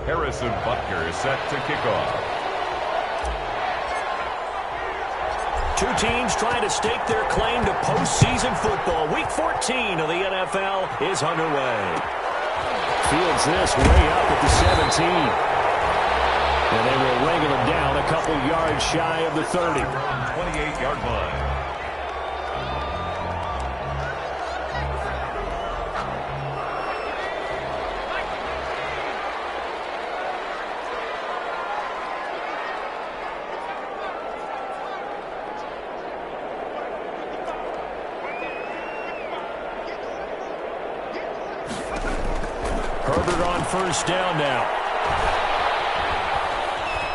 Harrison Butker is set to kick off. Two teams trying to stake their claim to postseason football. Week 14 of the NFL is underway. Fields this way up at the 17. And they will wrangle him down a couple yards shy of the 30. 28-yard line. Herbert on first down now.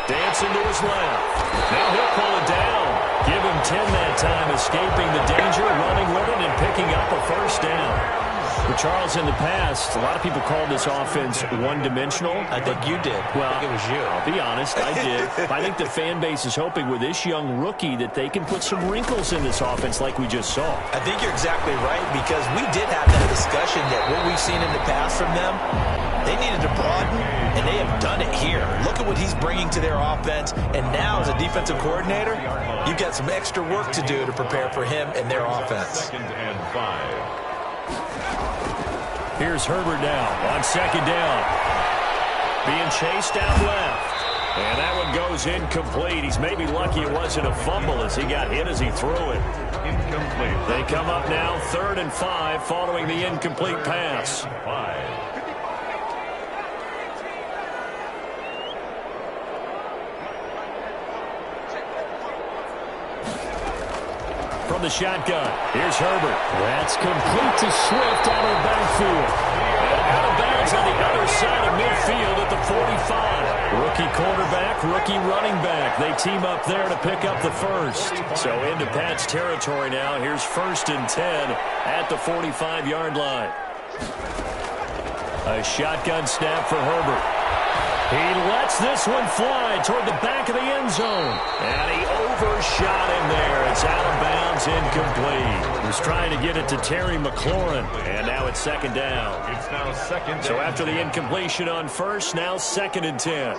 Dancing to his left. Now he'll pull it down. Give him 10 that time, escaping the danger, running with it, and picking up a first down. But Charles, in the past, a lot of people called this offense one-dimensional. I think you did. Well, I think it was you. I'll be honest, I did. I think the fan base is hoping with this young rookie that they can put some wrinkles in this offense like we just saw. I think you're exactly right, because we did have that discussion that what we've seen in the past from them, they needed to broaden, and they have done it here. Look at what he's bringing to their offense, and now as a defensive coordinator, you've got some extra work to do to prepare for him and their offense. 2nd and 5. Here's Herbert now on second down. Being chased out left. And that one goes incomplete. He's maybe lucky it wasn't a fumble as he got hit as he threw it. Incomplete. They come up now 3rd and 5 following the incomplete pass. 5. From the shotgun, here's Herbert. That's complete to Swift out of the backfield. And out of bounds on the other side of midfield at the 45. Rookie quarterback, rookie running back. They team up there to pick up the first. So into Pat's territory now. Here's 1st and 10 at the 45-yard line. A shotgun snap for Herbert. He lets this one fly toward the back of the end zone. And he overshot him there. It's out of bounds, incomplete. He was trying to get it to Terry McLaurin. And now it's 2nd down. It's now 2nd. So after the incompletion on first, now 2nd and 10.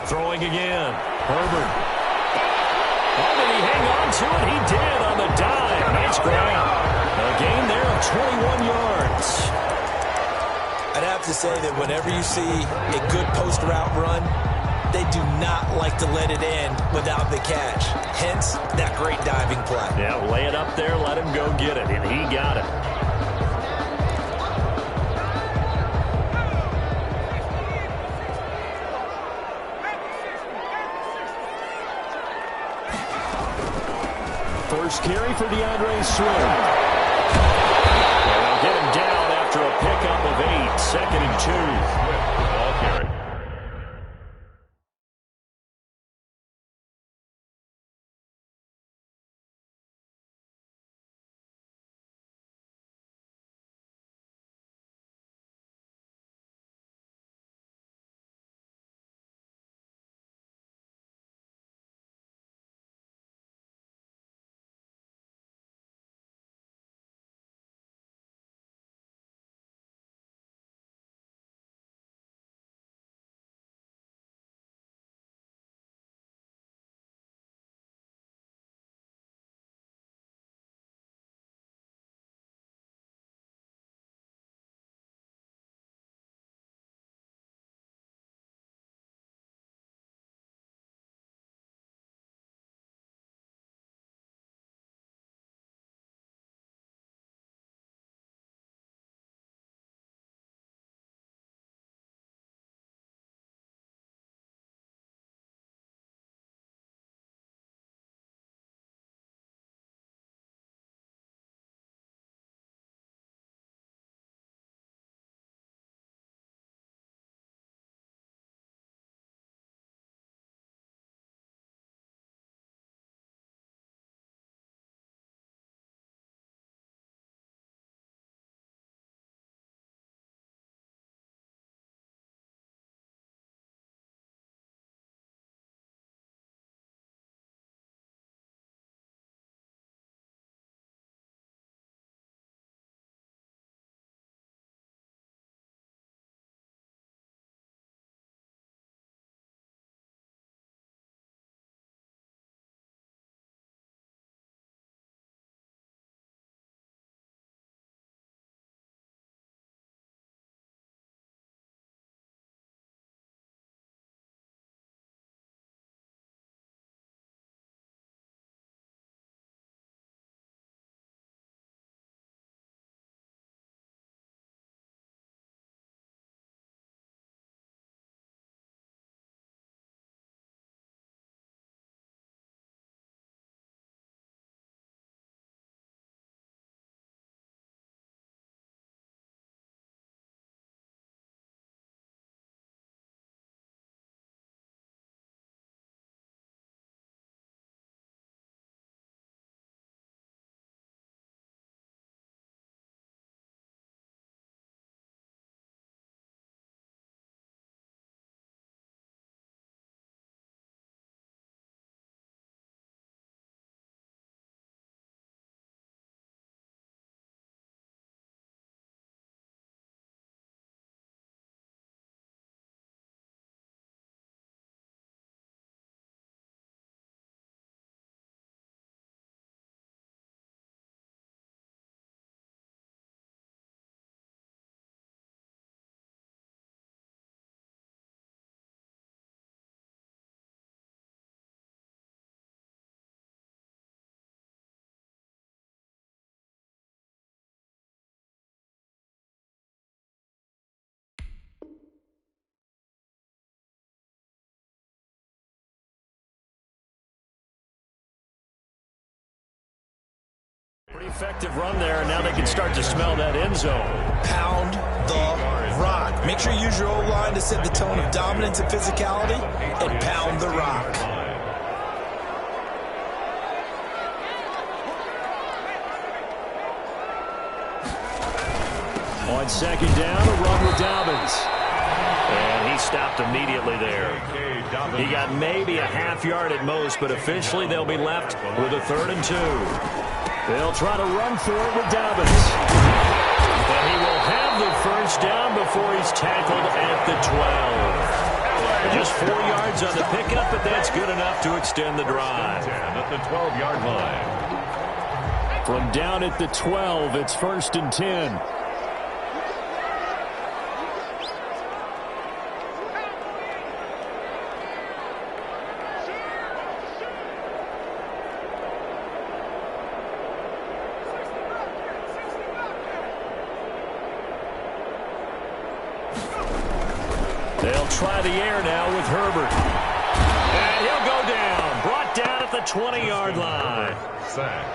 Throwing again. Herbert. Oh, did he hang on to it? He did on the dive. Nice grab. A gain there of 21 yards. I'd have to say that whenever you see a good post route run, they do not like to let it in without the catch. Hence, that great diving play. Yeah, lay it up there, let him go get it, and he got it. First carry for DeAndre Swift. And they'll get him down after a pickup of 8, 2nd and 2. effective run there, and now they can start to smell that end zone. Pound the rock. Make sure you use your O-line to set the tone of dominance and physicality, and pound the rock. On second down, a run with Dobbins. And he stopped immediately there. He got maybe a half yard at most, but officially they'll be left with a 3rd and 2. They'll try to run for it with Dobbins. And he will have the first down before he's tackled at the 12. Just 4 yards on the pickup, but that's good enough to extend the drive. At the 12-yard line. From down at the 12, it's 1st and 10. They'll try the air now with Herbert. And he'll go down. Brought down at the 20-yard line. Sack.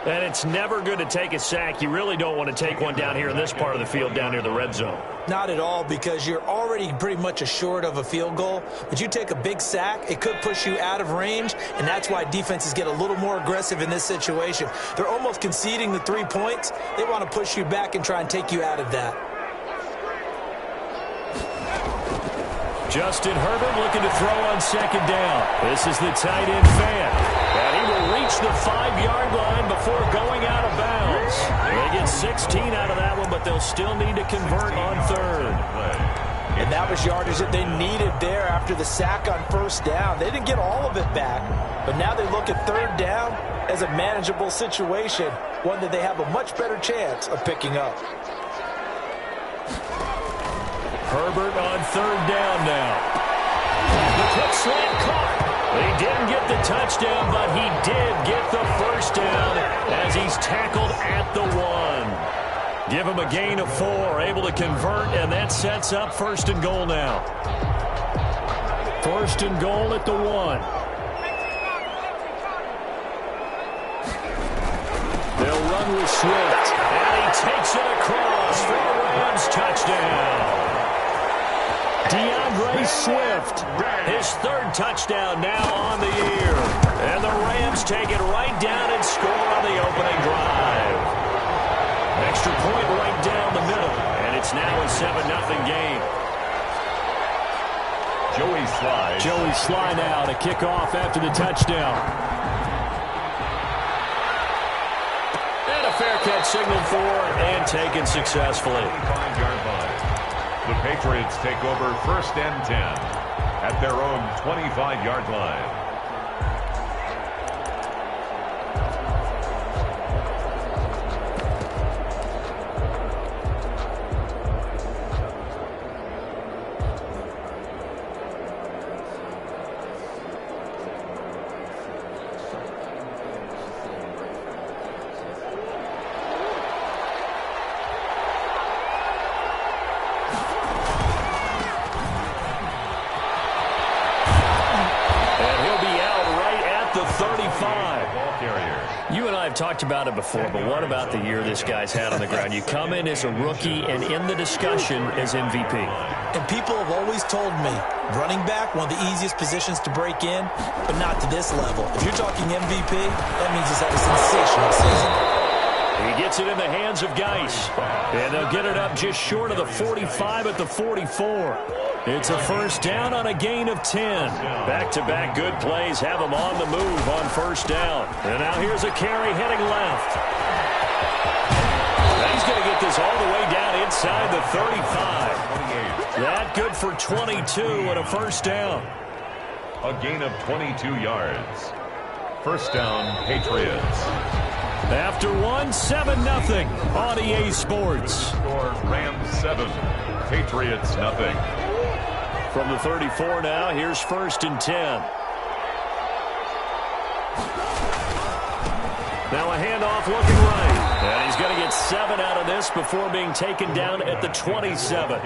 And it's never good to take a sack. You really don't want to take one down here in this part of the field, down near the red zone. Not at all, because you're already pretty much assured of a field goal. But you take a big sack, it could push you out of range, and that's why defenses get a little more aggressive in this situation. They're almost conceding the 3 points. They want to push you back and try and take you out of that. Justin Herbert looking to throw on second down. This is the tight end fan. And he will reach the 5-yard line before going out of bounds. They get 16 out of that one, but they'll still need to convert on 3rd. And that was yardage that they needed there after the sack on 1st down. They didn't get all of it back, but now they look at 3rd down as a manageable situation, one that they have a much better chance of picking up. Herbert on 3rd down now. The quick slant caught. He didn't get the touchdown, but he did get the first down as he's tackled at the 1. Give him a gain of 4, able to convert, and that sets up 1st and goal now. 1st and goal at the 1. They'll run with Swift, and he takes it across for a Rams touchdown. DeAndre Swift, his 3rd touchdown now on the year. And the Rams take it right down and score on the opening drive. Extra point right down the middle, and it's now a 7-0 game. Joey Sly now to kick off after the touchdown. And a fair catch signaled for and taken successfully. 5-yard line. The Patriots take over 1st and 10 at their own 25-yard line. You and I have talked about it before, but what about the year this guy's had on the ground? You come in as a rookie and in the discussion as MVP. And people have always told me, running back, one of the easiest positions to break in, but not to this level. If you're talking MVP, that means he's had a sensational season. He gets it in the hands of Geis, and they'll get it up just short of the 45 at the 44. It's a first down on a gain of 10. Back-to-back good plays have him on the move on first down. And now here's a carry heading left. Now he's going to get this all the way down inside the 35. That good for 22 and a first down. A gain of 22 yards. First down, Patriots. After 7-0 on EA Sports. Score Rams 7, Patriots nothing. From the 34 now, here's 1st and 10. Now a handoff looking right. And he's going to get 7 out of this before being taken down at the 27.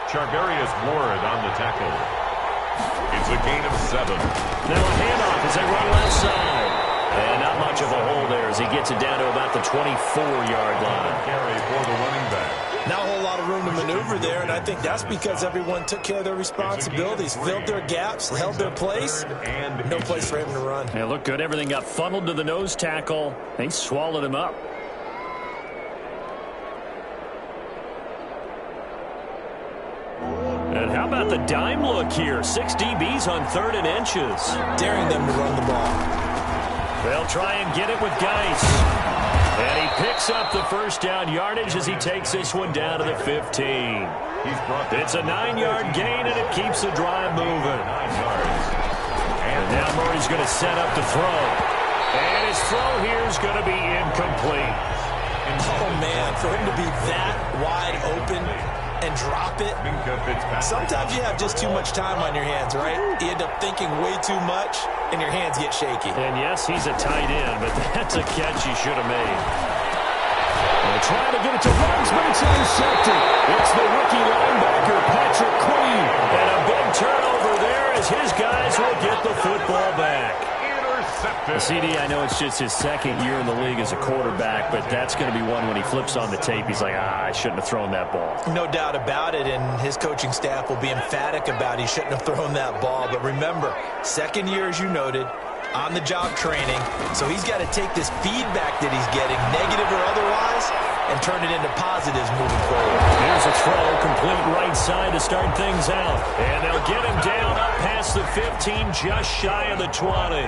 Charvarius Ward on the tackle. It's a gain of 7. Now a handoff as they run left side. And not much of a hole there as he gets it down to about the 24-yard line. Carry for the running back. Not a whole lot of room to maneuver there, and I think that's because everyone took care of their responsibilities, filled their gaps, held their place. No place for him to run. It looked good. Everything got funneled to the nose tackle. They swallowed him up. And how about the dime look here? 6 DBs on 3rd and inches. Daring them to run the ball. They'll try and get it with Geis. And he picks up the first down yardage as he takes this one down to the 15. It's a 9-yard gain, and it keeps the drive moving. And now Murray's going to set up to throw. And his throw here is going to be incomplete. Oh, man, for him to be that wide open and drop it. Sometimes you have just too much time on your hands, right? You end up thinking way too much, and your hands get shaky. And yes, he's a tight end, but that's a catch he should have made. They're trying to get it to Ruggs, but it's intercepted. It's the rookie linebacker, Patrick Queen. And a big turnover there as his guys will get the football back. CD, I know it's just his 2nd year in the league as a quarterback, but that's going to be one when he flips on the tape. He's like, I shouldn't have thrown that ball. No doubt about it, and his coaching staff will be emphatic about he shouldn't have thrown that ball. But remember, 2nd year, as you noted, on-the-job training, so he's got to take this feedback that he's getting, negative or otherwise, and turn it into positives moving forward. Here's a throw, complete right side to start things out. And they'll get him down up past the 15, just shy of the 20.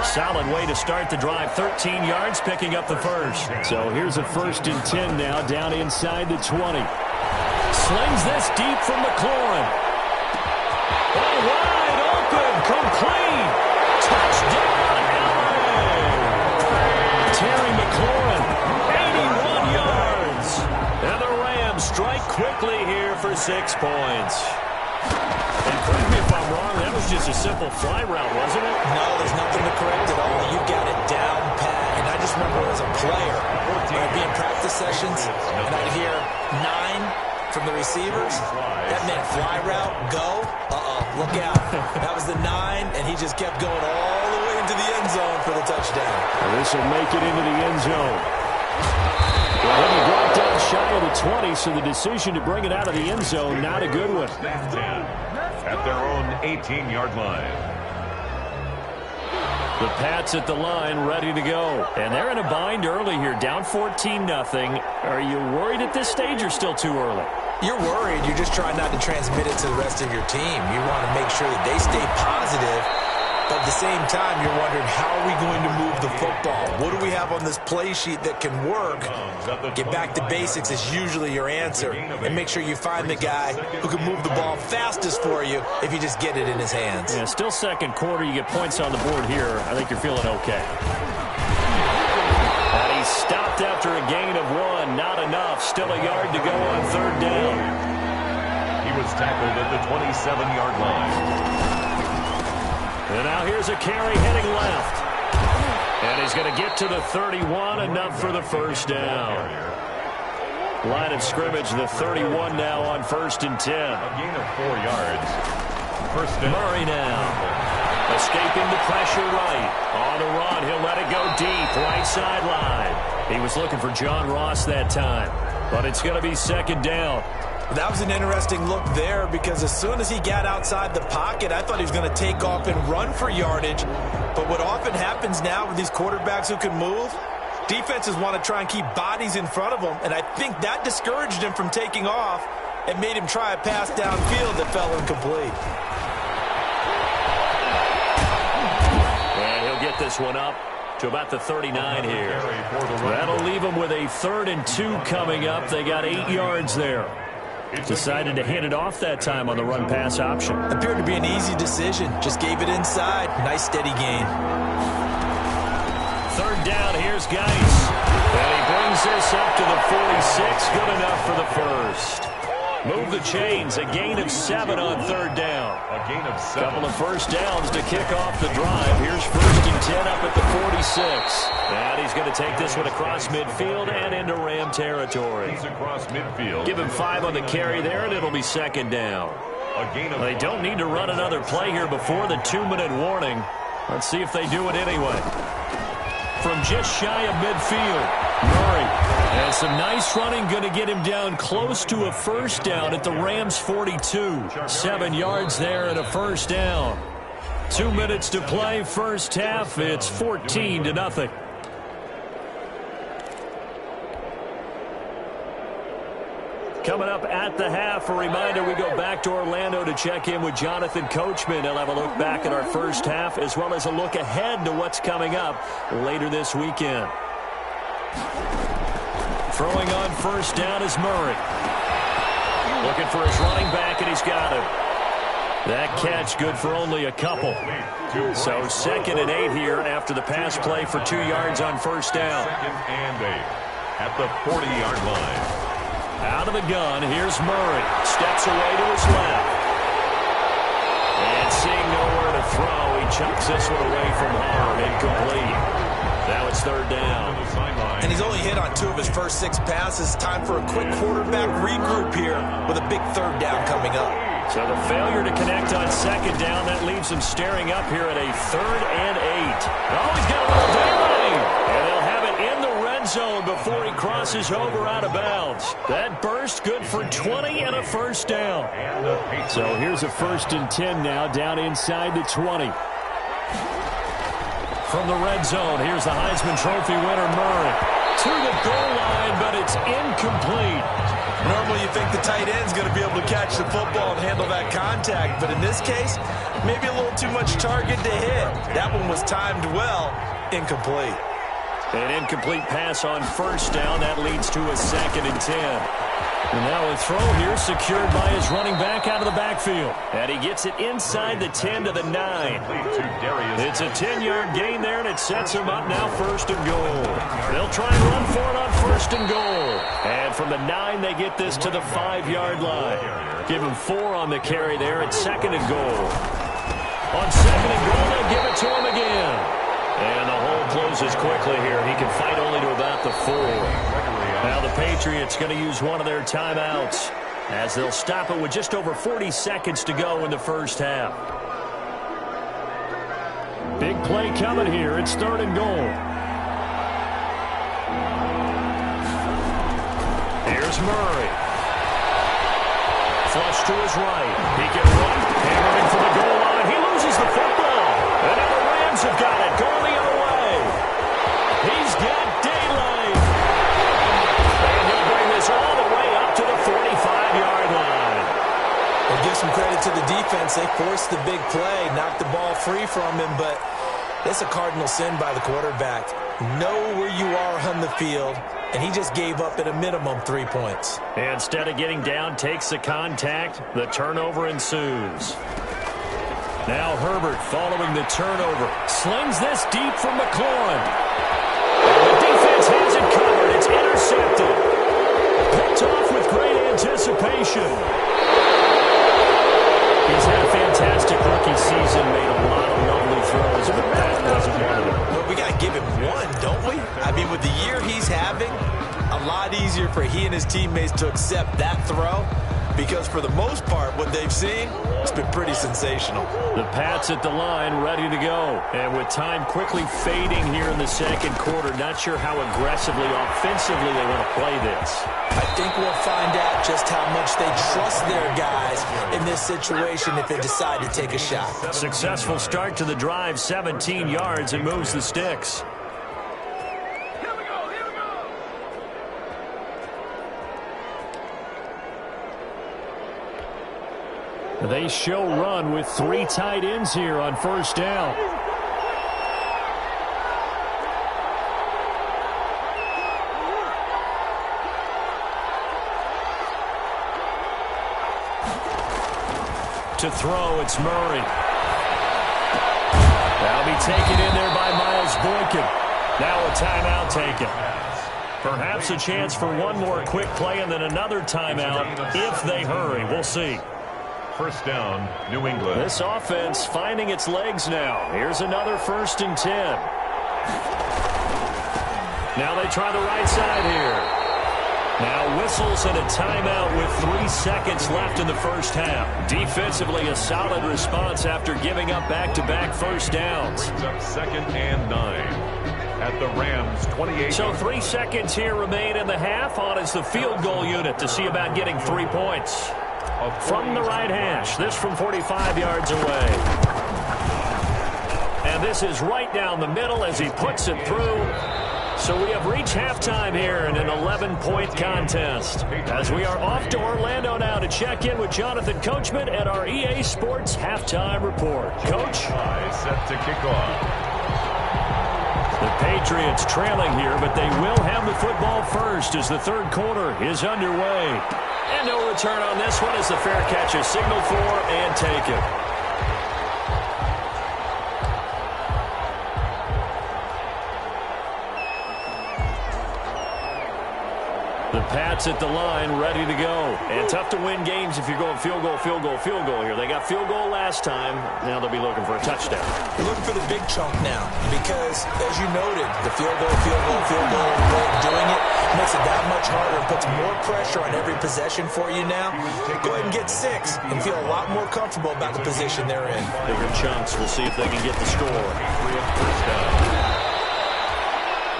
Solid way to start the drive. 13 yards, picking up the first. So here's a 1st and 10 now, down inside the 20. Slings this deep from McLaurin. Oh, wide open, complete. Touchdown, LA. Terry McLaurin, 81 yards. And the Rams strike quickly here for 6 points. And correct me if I'm wrong, that was just a simple fly route, wasn't it? No, there's nothing to correct at all. You got it down pat. And I just remember as a player, when I'd be in practice sessions, and I'd hear 9 from the receivers. That meant fly route, go. Look out. That was the 9, and he just kept going all the way into the end zone for the touchdown. This will make it into the end zone. Well, he brought down shy of the 20, so the decision to bring it out of the end zone, not a good one. At their own 18-yard line. The Pats at the line, ready to go. And they're in a bind early here, down 14-0. Are you worried at this stage or still too early? You're worried. You're just trying not to transmit it to the rest of your team. You want to make sure that they stay positive. But at the same time, you're wondering, how are we going to move the football? What do we have on this play sheet that can work? Get back to basics is usually your answer. And make sure you find the guy who can move the ball fastest for you if you just get it in his hands. Yeah, still 2nd quarter. You get points on the board here. I think you're feeling okay. And he's stopped after a gain of 1. Not enough. Still a yard to go on 3rd down. He was tackled at the 27-yard line. And now here's a carry heading left. And he's going to get to the 31, enough for the first down. Line of scrimmage, the 31 now on 1st and 10. A gain of 4 yards. First down. Murray now. Escaping the pressure right. On the run, he'll let it go deep, right sideline. He was looking for John Ross that time. But it's going to be 2nd down. That was an interesting look there because as soon as he got outside the pocket, I thought he was going to take off and run for yardage. But what often happens now with these quarterbacks who can move, defenses want to try and keep bodies in front of them, and I think that discouraged him from taking off and made him try a pass downfield that fell incomplete. And he'll get this one up to about the 39 here. That'll leave him with a 3rd and 2 coming up. They got 8 yards there. Decided to hand it off that time on the run-pass option. Appeared to be an easy decision. Just gave it inside. Nice steady gain. 3rd down, here's Geis. And he brings this up to the 46. Good enough for the first. Move the chains. A gain of 7 on 3rd down. A gain of 7. Couple of first downs to kick off the drive. Here's 1st and 10 up at the 46. And he's going to take this one across midfield and into Ram territory. He's across midfield. Give him 5 on the carry there, and it'll be 2nd down. A gain of They don't need to run another play here before the 2-minute warning. Let's see if they do it anyway. from just shy of midfield. Murray has some nice running, going to get him down close to a first down at the Rams' 42. 7 yards there and a first down. 2 minutes to play first half. It's 14-0. Coming up at the half, a reminder, we go back to Orlando to check in with Jonathan Coachman. He'll have a look back at our first half as well as a look ahead to what's coming up later this weekend. Throwing on first down is Murray. Looking for his running back, and he's got him. That catch good for only a couple. So 2nd and 8 here after the pass play for 2 yards on first down. 2nd and 8 at the 40-yard line. Out of the gun, here's Murray. Steps away to his left. And seeing nowhere to throw, he chucks this one away from home. Incomplete. Now it's 3rd down. And he's only hit on 2 of his first 6 passes. Time for a quick quarterback regroup here with a big 3rd down coming up. So the failure to connect on 2nd down, that leaves him staring up here at a 3rd and 8. Oh, he's got a little delay. And they'll have it in the red zone before he crosses over out of bounds. That burst good for 20 and a first down. So here's a 1st and 10 now down inside the 20. From the red zone, here's the Heisman Trophy winner, Murray. To the goal line, but it's incomplete. Normally you think the tight end's going to be able to catch the football and handle that contact, but in this case, maybe a little too much target to hit. That one was timed well. Incomplete. An incomplete pass on first down. That leads to a 2nd and 10. And now a throw here secured by his running back out of the backfield. And he gets it inside the 10 to the 9. It's a 10-yard gain there, and it sets him up now 1st and goal. They'll try and run for it on 1st and goal. And from the 9, they get this to the 5-yard line. Give him 4 on the carry there at 2nd and goal. On 2nd and goal, they'll give it to him again. And the hole closes quickly here. He can fight only to about the 4. Now the Patriots going to use one of their timeouts as they'll stop it with just over 40 seconds to go in the first half. Big play coming here. It's 3rd and goal. Here's Murray. Flush to his right. He can run. Hammering for the goal line. He loses the football. And now the Rams have got it. Going the other way. He's got daylight. And he'll bring this all the way up to the 45-yard line. We'll give some credit to the defense. They forced the big play, knocked the ball free from him, but it's a cardinal sin by the quarterback. Know where you are on the field, and he just gave up at a minimum 3 points. Instead of getting down, takes the contact. The turnover ensues. Now Herbert following the turnover. Slings this deep from McLaurin. The defense has it covered. It's intercepted. Picked off with great anticipation. He's had a fantastic rookie season, made a lot of lovely throws, but that wasn't one of them. Well, we got to give him one, don't we? I mean, with the year he's having, a lot easier for he and his teammates to accept that throw, because for the most part, what they've seen, it's been pretty sensational. The Pats at the line, ready to go. And with time quickly fading here in the 2nd quarter, not sure how aggressively, offensively they want to play this. I think we'll find out just how much they trust their guys in this situation if they decide to take a shot. Successful start to the drive, 17 yards, and moves the sticks. They show run with 3 tight ends here on first down. To throw, it's Murray. That'll be taken in there by Miles Boykin. Now a timeout taken. Perhaps a chance for one more quick play and then another timeout if they hurry. We'll see. First down, New England. This offense finding its legs now. Here's another 1st and 10. Now they try the right side here. Now whistles and a timeout with 3 seconds left in the first half. Defensively, a solid response after giving up back-to-back first downs. Brings up 2nd and 9. at the Rams' 28. So 3 seconds here remain in the half. On is the field goal unit to see about getting 3 points. From the right hash, this from 45 yards away. And this is right down the middle as he puts it through. So we have reached halftime here in an 11-point contest. As we are off to Orlando now to check in with Jonathan Coachman at our EA Sports Halftime Report. Coach? Set to kick off. The Patriots trailing here, but they will have the football first as the third quarter is underway. And no return on this one as the fair catch is signaled for and taken. The Pats at the line, ready to go. And tough to win games if you're going field goal, field goal, field goal here. They got field goal last time. Now they'll be looking for a touchdown. They're looking for the big chunk now because, as you noted, the field goal way of doing it makes it that much harder and puts more pressure on every possession for you now. Go ahead and get 6 and feel a lot more comfortable about the position they're in. Bigger chunks. We'll see if they can get the score.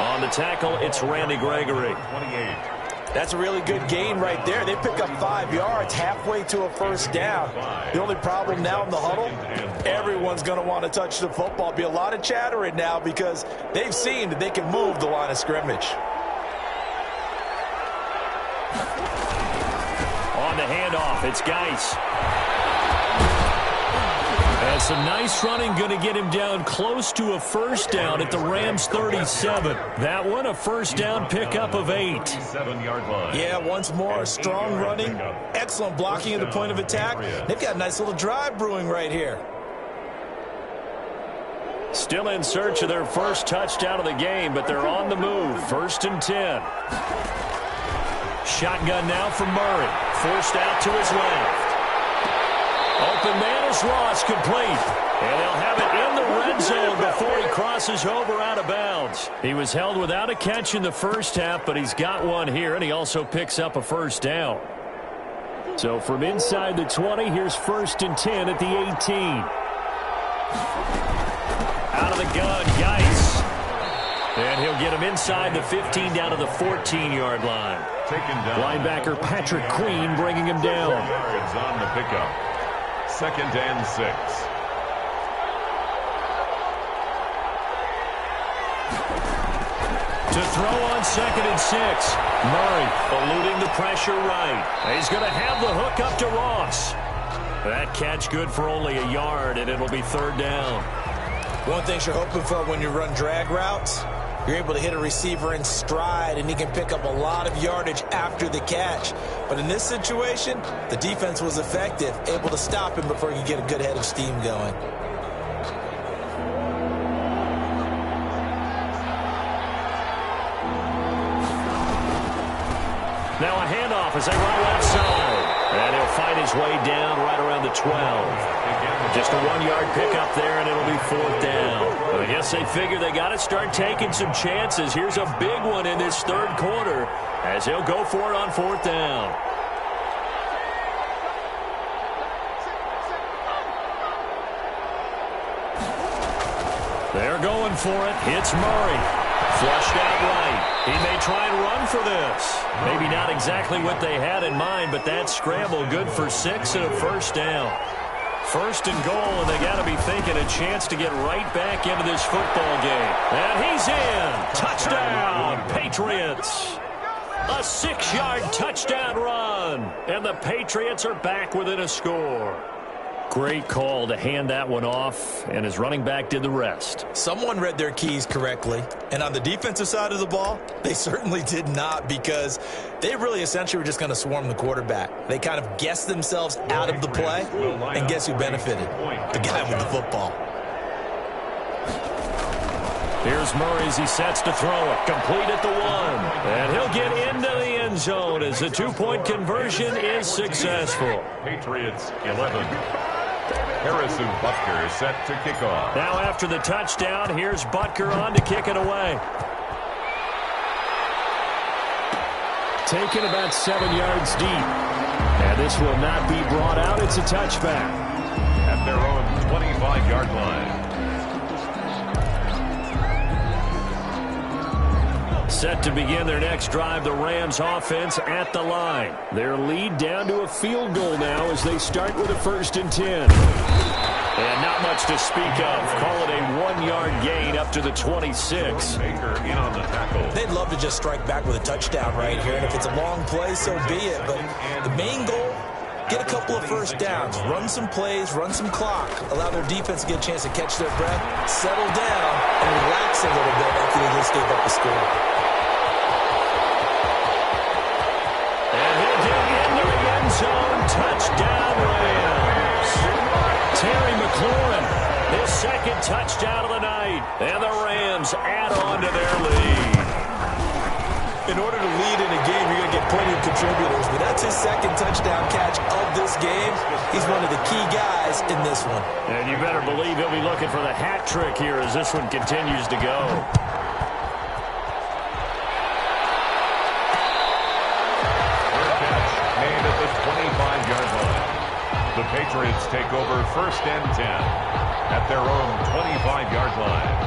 On the tackle, it's Randy Gregory. 28. That's a really good gain right there. They pick up 5 yards halfway to a first down. The only problem now in the huddle, everyone's going to want to touch the football. Be a lot of chattering now because they've seen that they can move the line of scrimmage. On the handoff, it's Geis. And some nice running, going to get him down close to a first down at the Rams' 37. That one, a first down pickup of 8. 7-yard line. Yeah, once more, strong running, excellent blocking at the point of attack. They've got a nice little drive brewing right here. Still in search of their first touchdown of the game, but they're on the move. 1st and 10. Shotgun now from Murray. Forced out to his left. Open man is lost, complete. And they'll have it in the red zone before he crosses over out of bounds. He was held without a catch in the first half, but he's got one here, and he also picks up a first down. So from inside the 20, here's 1st and 10 at the 18. Out of the gun, Geis. And he'll get him inside the 15 down to the 14-yard line. Taken down. Linebacker Patrick Queen bringing him down. 4 yards on the pickup. 2nd and 6. To throw on 2nd and 6. Murray eluding the pressure right. He's going to have the hook up to Ross. That catch good for only a yard, and it'll be 3rd down. One thing you're hoping for when you run drag routes, you're able to hit a receiver in stride, and he can pick up a lot of yardage after the catch. But in this situation, the defense was effective, able to stop him before he could get a good head of steam going. Now a handoff as they run left side. And he'll find his way down right around the 12. Just a 1-yard pickup there, and it'll be 4th down. But I guess they figure they got to start taking some chances. Here's a big one in this 3rd quarter as he'll go for it on 4th down. They're going for it. It's Murray. Flushed out right. He may try and run for this. Maybe not exactly what they had in mind, but that scramble good for 6 and a first down. 1st and goal, and they got to be thinking a chance to get right back into this football game. And he's in. Touchdown, Patriots. A 6-yard touchdown run. And the Patriots are back within a score. Great call to hand that one off, and his running back did the rest. Someone read their keys correctly, and on the defensive side of the ball, they certainly did not, because they really essentially were just going to swarm the quarterback. They kind of guessed themselves out of the play, and guess who benefited? The guy with the football. Here's Murray as he sets to throw it. Complete at the 1. And he'll get into the end zone as the 2-point conversion is successful. Patriots 11. Harrison Butker is set to kick off. Now after the touchdown, here's Butker on to kick it away. Taken about 7 yards deep. And this will not be brought out. It's a touchback. At their own 25-yard line. Set to begin their next drive, the Rams offense at the line. Their lead down to a field goal now as they start with a 1st and 10. And not much to speak of. Call it a 1-yard gain up to the 26. Baker in on the tackle. They'd love to just strike back with a touchdown right here. And if it's a long play, so be it. But the main goal, get a couple of first downs. Run some plays, run some clock. Allow their defense to get a chance to catch their breath, settle down, and relax a little bit after they just gave up the score. And he'll get into the end zone. Touchdown, Rams. Terry McLaurin, his 2nd touchdown of the night. And the Rams add on to their lead. In order to lead in a game, you're going to get plenty of contributors, but that's his 2nd touchdown catch of this game. He's one of the key guys in this one. And you better believe he'll be looking for the hat trick here as this one continues to go. Catch made at the 25-yard line. The Patriots take over 1st and 10 at their own 25-yard line.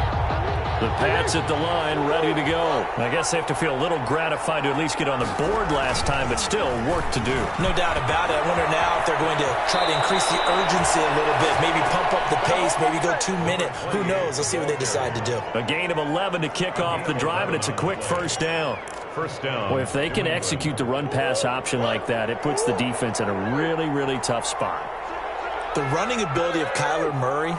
The Pats at the line, ready to go. I guess they have to feel a little gratified to at least get on the board last time, but still work to do. No doubt about it. I wonder now if they're going to try to increase the urgency a little bit, maybe pump up the pace, maybe go 2-minute. Who knows? Let's see what they decide to do. A gain of 11 to kick off the drive, and it's a quick 1st down. First down. Well, if they can execute the run-pass option like that, it puts the defense in a really, really tough spot. The running ability of Kyler Murray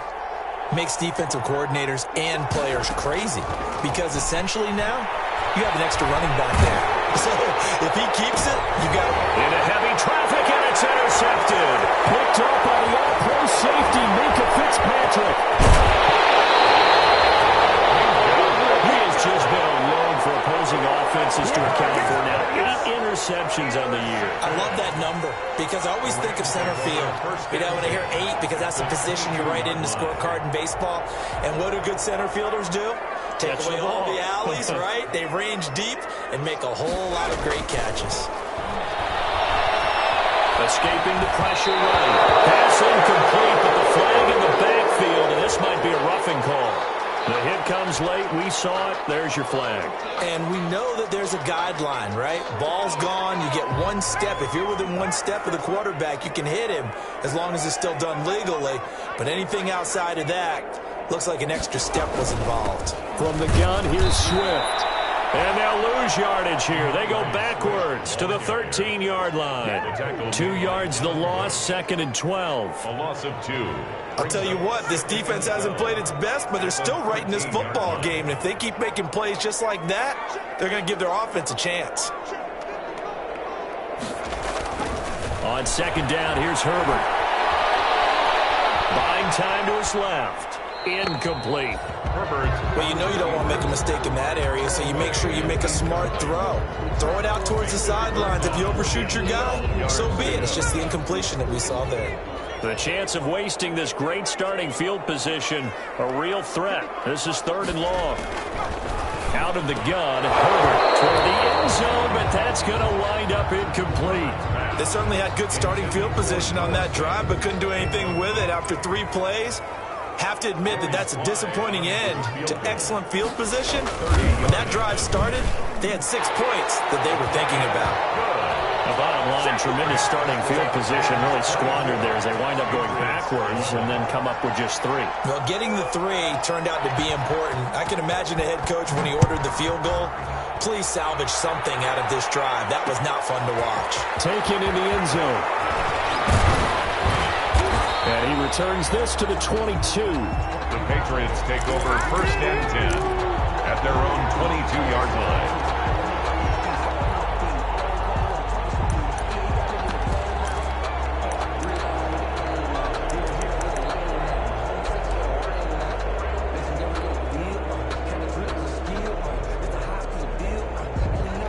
makes defensive coordinators and players crazy because essentially now you have an extra running back there. So if he keeps it, you got it. Into heavy traffic, and it's intercepted. Picked up by the all-pro safety, Minka Fitzpatrick. He has just been alone for opposing offenses to account for now. 8 interceptions on the year. I love that number because I always think of center field. You know, when I hear 8, because that's the position you write in the scorecard in baseball. And what do good center fielders do? Take away all the alleys, right? They range deep and make a whole lot of great catches. Escaping the pressure right. Pass incomplete, but the flag in the backfield, and this might be a roughing call. The hit comes late. We saw it. There's your flag. And we know that there's a guideline, right? Ball's gone. You get 1 step. If you're within 1 step of the quarterback, you can hit him as long as it's still done legally. But anything outside of that looks like an extra step was involved. From the gun, here's Swift. And they'll lose yardage here. They go backwards to the 13-yard line. 2 yards the loss, 2nd and 12. A loss of 2. I'll tell you what, this defense hasn't played its best, but they're still right in this football game. And if they keep making plays just like that, they're going to give their offense a chance. On 2nd down, here's Herbert. Buying time to his left. Incomplete. Herbert. Well, you know you don't want to make a mistake in that area, so you make sure you make a smart throw. Throw it out towards the sidelines. If you overshoot your guy, so be it. It's just the incompletion that we saw there. The chance of wasting this great starting field position, a real threat. This is 3rd and long. Out of the gun, Herbert toward the end zone, but that's going to wind up incomplete. They certainly had good starting field position on that drive, but couldn't do anything with it after 3 plays. Have to admit that that's a disappointing end to excellent field position. When that drive started, they had 6 points that they were thinking about. The bottom line, tremendous starting field position, really squandered there as they wind up going backwards and then come up with just 3. Well, getting the 3 turned out to be important. I can imagine the head coach when he ordered the field goal. Please salvage something out of this drive. That was not fun to watch. Taken in the end zone. And he returns this to the 22. The Patriots take over 1st and 10 at their own 22-yard line.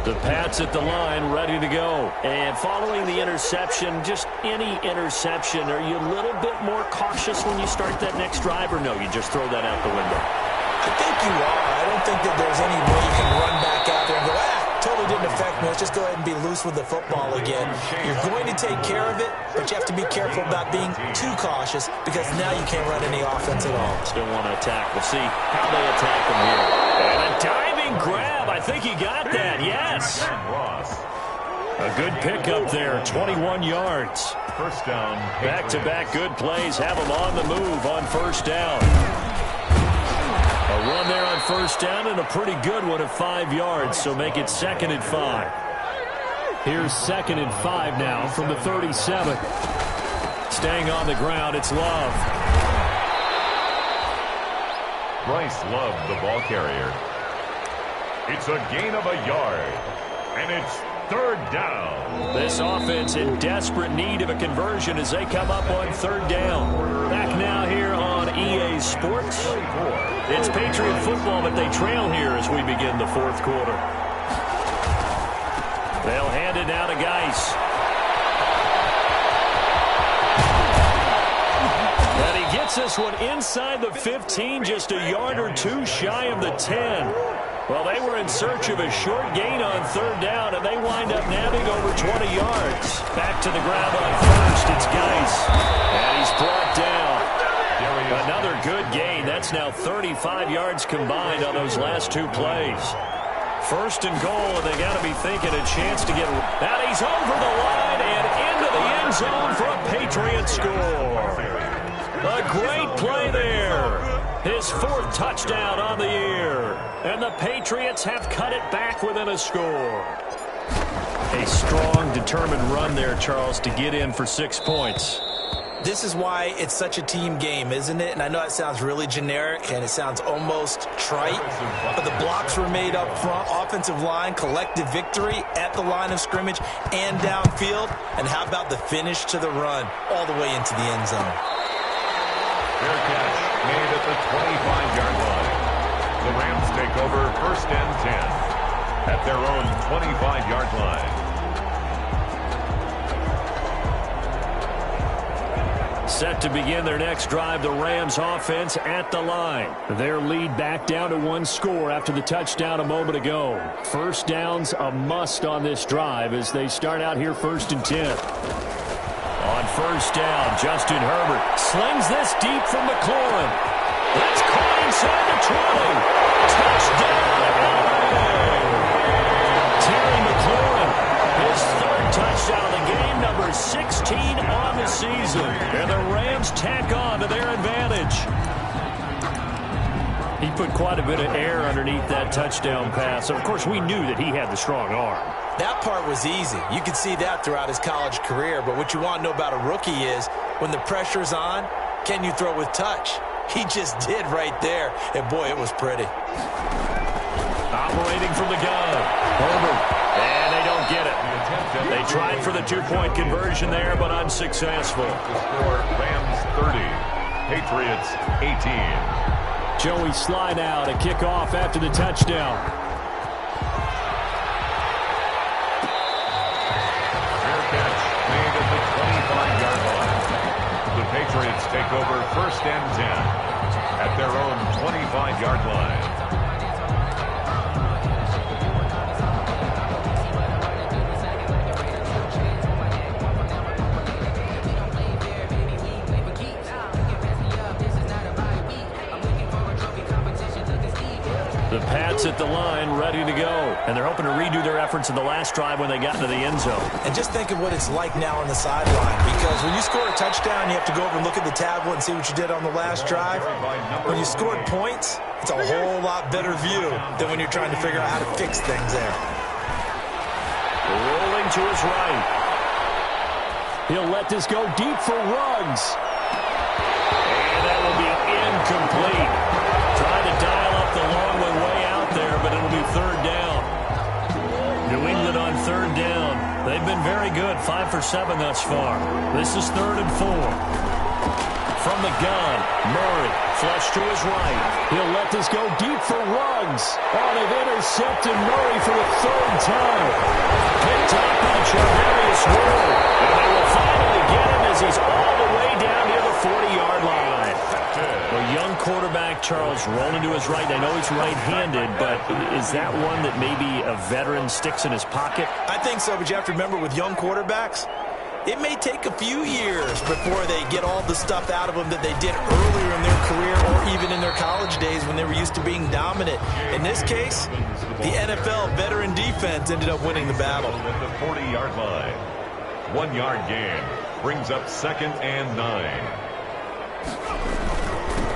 The Pats at the line, ready to go. And following the interception, just any interception, are you a little bit more cautious when you start that next drive, or no, you just throw that out the window? I think you are. I don't think that there's any way you can run back out there and go, totally didn't affect me. Let's just go ahead and be loose with the football again. You're going to take care of it, but you have to be careful about being too cautious because now you can't run any offense at all. Still want to attack. We'll see how they attack them here. And a diving grab. I think he got that, yes. A good pickup there, 21 yards. First down. Back-to-back good plays have them on the move on first down. A run there on first down and a pretty good one at 5 yards, so make it 2nd and 5. Here's 2nd and 5 now from the 37. Staying on the ground, it's Love. Bryce Love, the ball carrier. It's a gain of a yard, and it's 3rd down. This offense in desperate need of a conversion as they come up on 3rd down. Back now here on EA Sports. It's Patriot football, but they trail here as we begin the 4th quarter. They'll hand it now to Geis. And he gets this one inside the 15, just a yard or two shy of the 10. Well, they were in search of a short gain on 3rd down, and they wind up nabbing over 20 yards. Back to the ground on first, it's Geis. And he's brought down. Another good gain. That's now 35 yards combined on those last 2 plays. 1st and goal, and they got to be thinking a chance to get... And he's over the line and into the end zone for a Patriot score. A great play there. His 4th touchdown on the year. And the Patriots have cut it back within a score. A strong, determined run there, Charles, to get in for 6 points. This is why it's such a team game, isn't it? And I know it sounds really generic and it sounds almost trite, but the blocks were made up front, offensive line, collective victory at the line of scrimmage and downfield. And how about the finish to the run all the way into the end zone? Fair catch made at the 25-yard line. The Rams take over 1st and 10 at their own 25-yard line. Set to begin their next drive, the Rams offense at the line. Their lead back down to 1 score after the touchdown a moment ago. 1st down's a must on this drive as they start out here 1st and 10. On 1st down, Justin Herbert slings this deep from McLaurin. That's caught inside the 20. Touchdown! Terry McLaurin, his 3rd touchdown of the game, number 16 on the season. And the Rams tack on to their advantage. He put quite a bit of air underneath that touchdown pass. Of course, we knew that he had the strong arm. That part was easy. You could see that throughout his college career. But what you want to know about a rookie is when the pressure's on, can you throw with touch? He just did right there. And, boy, it was pretty. Operating from the gun. Herbert. And they don't get it. They tried for the 2-point conversion there, but unsuccessful. The score, Rams 30, Patriots 18. Joey slide out, a kickoff after the touchdown. Fair catch made at the 25-yard line. The Patriots take over 1st and 10 at their own 25-yard line. The Pats at the line, ready to go. And they're hoping to redo their efforts in the last drive when they got into the end zone. And just think of what it's like now on the sideline. Because when you score a touchdown, you have to go over and look at the tablet and see what you did on the last drive. When you scored points, it's a whole lot better view than when you're trying to figure out how to fix things there. Rolling to his right. He'll let this go deep for Ruggs. And that will be incomplete. Trying to dial up the long one way out there, but it'll be 3rd down. New England on 3rd down. They've been very good, 5 for 7 thus far. This is 3rd and 4. From the gun, Murray, flush to his right. He'll let this go deep for Ruggs. Oh, they've intercepted Murray for the 3rd time. Picked up by Charvarius Ward. And they will finally get him as he's all the way down near the 40-yard line. Well, young quarterback Charles rolling to his right. I know he's right-handed, but is that one that maybe a veteran sticks in his pocket? I think so, but you have to remember with young quarterbacks, it may take a few years before they get all the stuff out of them that they did earlier in their career or even in their college days when they were used to being dominant. In this case, the NFL veteran defense ended up winning the battle. At the 40-yard line. 1 yard gain brings up 2nd and 9.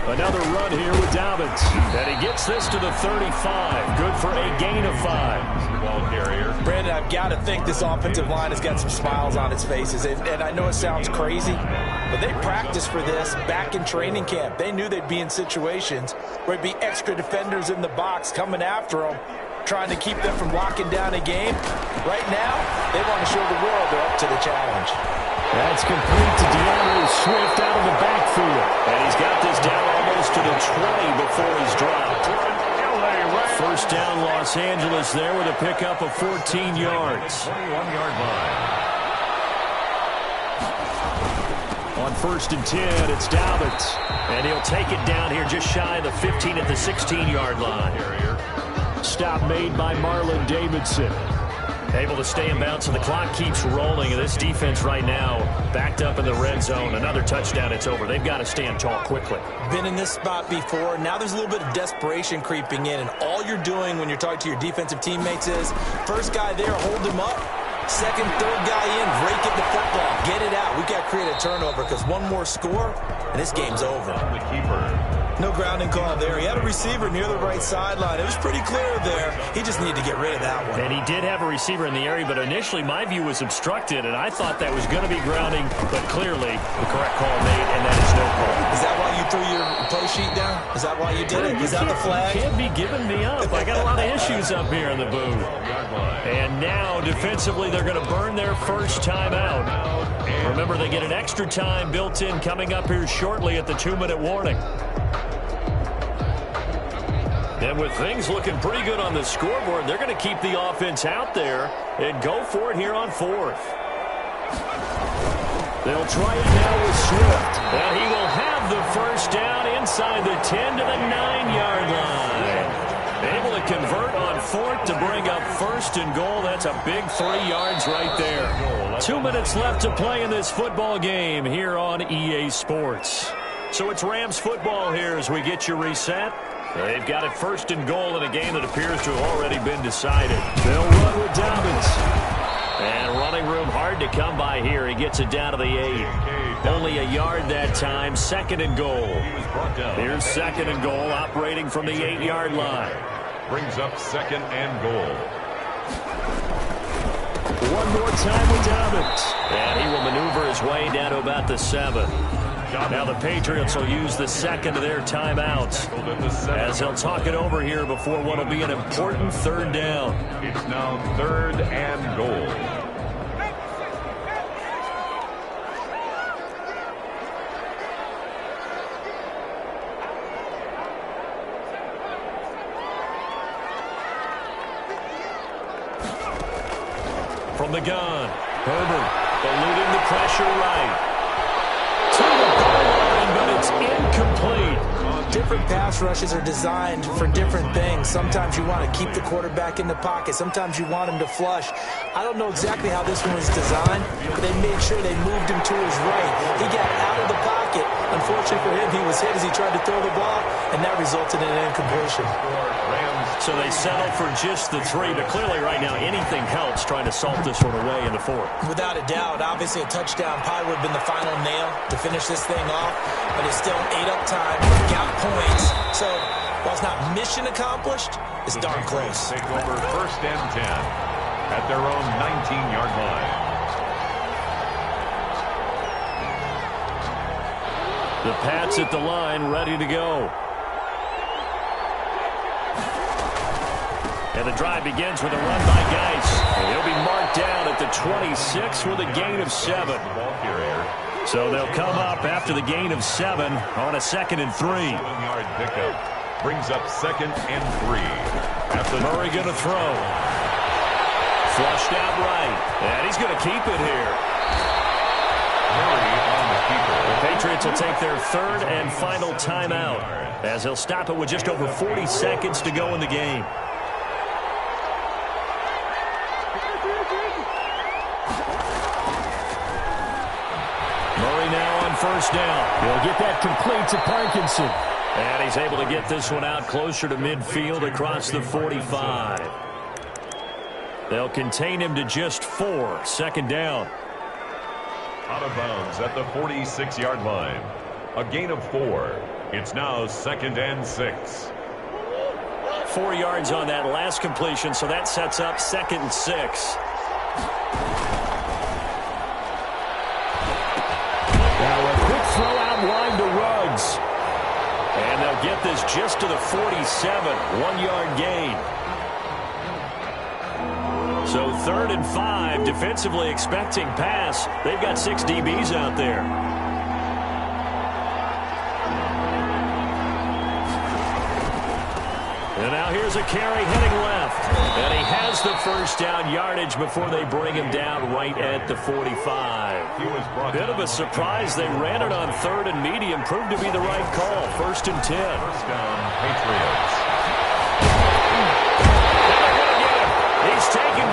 Another run here with Dobbins. And he gets this to the 35. Good for a gain of 5. Ball carrier. Brandon, I've got to think this offensive line has got some smiles on its faces. And I know it sounds crazy, but they practiced for this back in training camp. They knew they'd be in situations where it'd be extra defenders in the box coming after them, trying to keep them from locking down a game. Right now, they want to show the world they're up to the challenge. That's complete to DeAndre Swift out of the backfield. And he's got this down almost to the 20 before he's dropped. First down, Los Angeles there with a pickup of 14 yards. 21-yard line. On 1st and 10, it's Dobbins. And he'll take it down here just shy of the 15 at the 16-yard line. Stop made by Marlon Davidson. Able to stay in bounds, and the clock keeps rolling. And this defense right now backed up in the red zone. Another touchdown, it's over. They've got to stand tall quickly. Been in this spot before. Now there's a little bit of desperation creeping in, and all you're doing when you're talking to your defensive teammates is first guy there, hold him up. Second, third guy in, rake at the football. Get it out. We've got to create a turnover because one more score, and this game's over. The keeper. No grounding call there. He had a receiver near the right sideline. It was pretty clear there. He just needed to get rid of that one. And he did have a receiver in the area, but initially my view was obstructed, and I thought that was going to be grounding, but clearly the correct call made, and that is no call. Is that why you threw your play sheet down? Is that why you did it? Is that the flag? You can't be giving me up. I got a lot of issues up here in the booth. And now, defensively, they're going to burn their first time out. Remember, they get an extra time built in coming up here shortly at the 2-minute warning. And with things looking pretty good on the scoreboard, they're going to keep the offense out there and go for it here on 4th. They'll try it now with Swift. And he will have the first down inside the 10 to the 9-yard line. Able to convert on 4th to bring up 1st and goal. That's a big 3 yards right there. 2 minutes left to play in this football game here on EA Sports. So it's Rams football here as we get you reset. They've got it 1st and goal in a game that appears to have already been decided. They'll run with Dobbins. And running room hard to come by here. He gets it down to the 8. Only a yard that time. 2nd and goal. Here's 2nd and goal operating from the 8-yard line. Brings up 2nd and goal. One more time with Dobbins. And he will maneuver his way down to about the 7. Now the Patriots will use the 2nd of their timeouts as they'll talk it over here before what will be an important 3rd down. It's now 3rd and goal. From the gun, Herbert eluding the pressure right. To the goal line, but it's incomplete. Different pass rushes are designed for different things. Sometimes you want to keep the quarterback in the pocket. Sometimes you want him to flush. I don't know exactly how this one was designed, but they made sure they moved him to his right. He got out of the pocket. Unfortunately for him, he was hit as he tried to throw the ball, and that resulted in an incompletion. So they settled for just the 3, but clearly right now anything helps trying to salt this one away in the 4th. Without a doubt, obviously a touchdown probably would have been the final nail to finish this thing off, but it's still 8 up time, got points. So while it's not mission accomplished, it's darn close. Take over 1st and 10 at their own 19-yard line. The Pats at the line, ready to go. And the drive begins with a run by Geis. And he'll be marked down at the 26 with a gain of 7. So they'll come up after the gain of 7 on a 2nd and 3. 7-yard pickup brings up 2nd and 3. After Murray going to throw. Flushed out right. And he's going to keep it here. Murray on the keeper. The Patriots will take their 3rd and final timeout as they'll stop it with just over 40 seconds to go in the game. first down. He'll get that complete to Parkinson. And he's able to get this one out closer to midfield across the 45. They'll contain him to just 4. Second down. Out of bounds at the 46-yard line. A gain of 4. It's now 2nd and 6. 4 yards on that last completion, so that sets up 2nd and 6. Now a quick throw out wide to Ruggs. And they'll get this just to the 47. 1-yard gain. So 3rd and 5, defensively expecting pass. They've got 6 DBs out there. And now here's a carry heading left. And he has the first down yardage before they bring him down right at the 45. Bit of a surprise. They ran it on 3rd and medium. Proved to be the right call. 1st and 10. First down, Patriots. He's taken